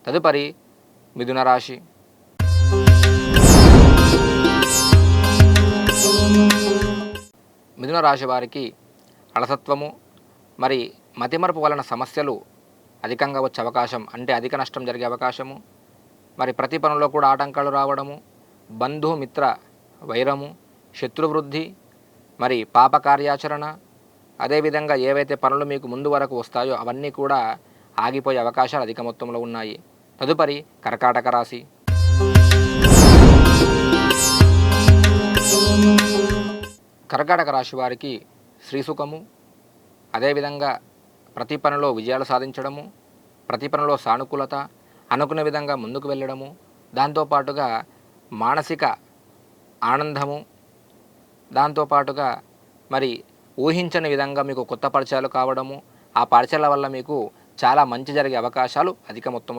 తదుపరి మిథున రాశి. మిథున రాశి వారికి అలసత్వము మరి మతిమరుపు వలన సమస్యలు అధికంగా వచ్చే అవకాశం, అంటే అధిక నష్టం జరిగే అవకాశము, మరి ప్రతి పనుల్లో కూడా ఆటంకాలు రావడము, బంధుమిత్ర వైరము, శత్రువృద్ధి, మరి పాప కార్యాచరణ, అదేవిధంగా ఏవైతే పనులు మీకు ముందు వరకు వస్తాయో అవన్నీ కూడా ఆగిపోయే అవకాశాలు అధిక మొత్తంలో ఉన్నాయి. తదుపరి కర్కాటక రాశి. కర్కాటక రాశి వారికి శ్రీసుఖము, అదేవిధంగా ప్రతి పనిలో విజయాలు సాధించడము, ప్రతి పనిలో సానుకూలత, అనుకున్న విధంగా ముందుకు వెళ్ళడము, దాంతోపాటుగా మానసిక ఆనందము, దాంతోపాటుగా మరి ఊహించని విధంగా మీకు కొత్త పరిచయాలు కావడము, ఆ పరిచయాల వల్ల మీకు చాలా మంచి జరిగే అవకాశాలు అధిక మొత్తం